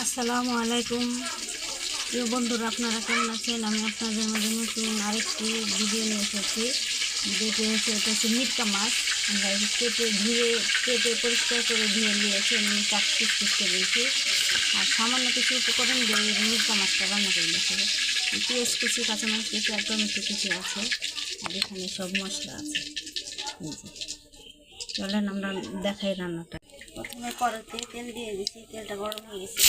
আসসালামু আলাইকুম প্রিয় বন্ধুরা, আপনারা কেমন আছেন? আমি আপনাদের মাঝে নতুন আরেকটি ভিডিও নিয়ে এসেছি। ভিডিওটি হচ্ছে মিটকা মাছ। আমরা কেটে পরিষ্কার করে ধুয়ে নিয়েছি, আমি চাক পিস করে দিয়েছি। আর সামান্য কিছু উপকরণ দিয়ে মিটকা মাছটা রান্না করে নিয়েছি। পেঁয়াজ কিছু, কাঁচামরিচ কিছু আর টমেটো কিছু আছে, আর এখানে সব মশলা আছে। চলেন আমরা দেখাই রান্নাটা। প্রথমে কড়াইতে তেল দিয়ে দিয়েছি, তেলটা গরম হয়ে গেছে।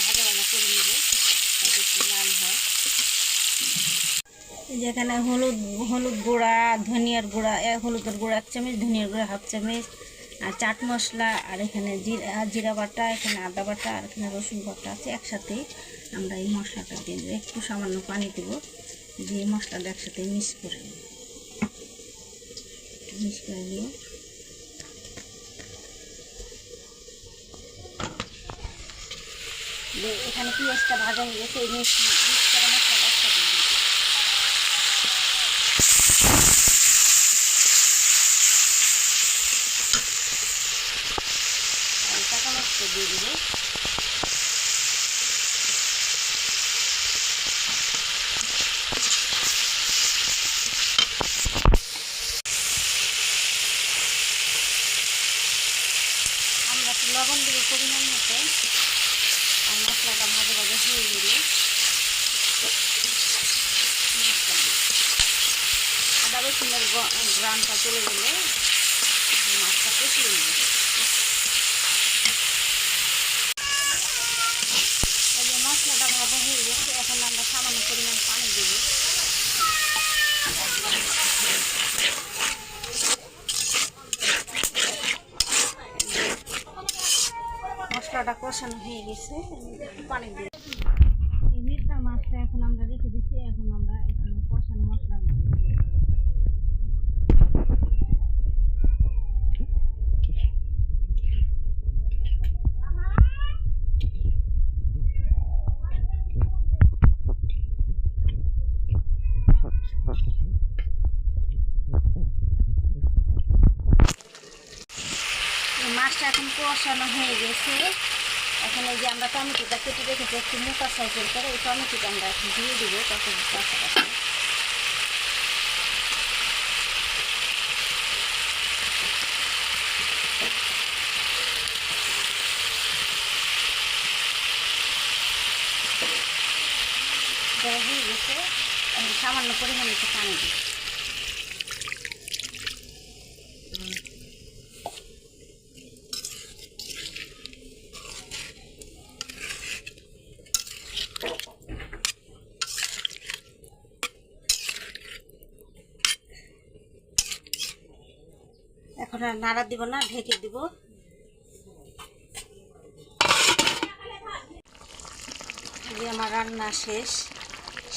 ভাজা ভাজা করে নেবে, যাতে একটু লাল হয়। যেখানে হলুদ গুঁড়া, ধনিয়ার গুঁড়া, হলুদের গুঁড়া 1 চামচ, ধনিয়ার গুঁড়া 1/2 চামচ, আর চাট মশলা, আর এখানে জিরা বাটা, এখানে আদা বাটা, আর এখানে রসুন বাটা আছে। একসাথেই আমরা এই মশলাটা দিয়ে দেবো। একটু সামান্য পানি দেব, দিয়ে মশলাটা একসাথে মিক্স করে নিও। এখানে পেঁয়াজটা ভাজা হয়ে গেছে, এই মিক্স করা মশলাটা একসাথে দিয়ে দেবো। কাঁচামরিচটা দিয়ে দেবো। আমরা একটু লবণ দেবো পরিমাণ মতো। আর মশলাটা ভাজা ভাজা হয়ে গেলে আদা রসুনের গ্রামটা চলে গেলে মাছটা কষিয়ে নেব। এই যে মশলাটা ভাজা হয়ে গেছে, এখন আমরা সামান্য পরিমাণ পানি দেব। মশলাটা কষানো হয়ে গেছে, পানি দিয়ে এই মিটকা মাছটা এখন আমরা রেখে দিচ্ছি। এখন আমরা এখানে কষানো মশলা মাছটা এখন কষানো হয়ে গেছে। এখন এই যে আমরা টমেটোটা কেটে রেখেছি একটু মোটা সাইজের করে, এই টমেটোটা আমরা এখন দিয়ে দেবো। তখন হয়ে গেছে, সামান্য পরিমাণে একটু পানি দিই। এখন আর নাড়া দিব না, ঢেকে দিব। আমার রান্না শেষ,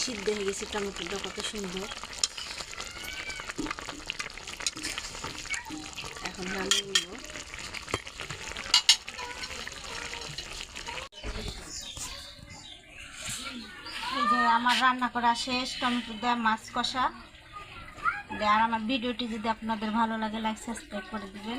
সিদ্ধ হয়ে গেছে। টমেটোটা কত সুন্দর। এখন নামিয়ে নেব। এই যে আমার রান্না করা শেষ, টমেটো দিয়ে মাছ কষা। আর আমার ভিডিওটি যদি আপনাদের ভালো লাগে, লাইক সাবস্ক্রাইব করে দিবেন।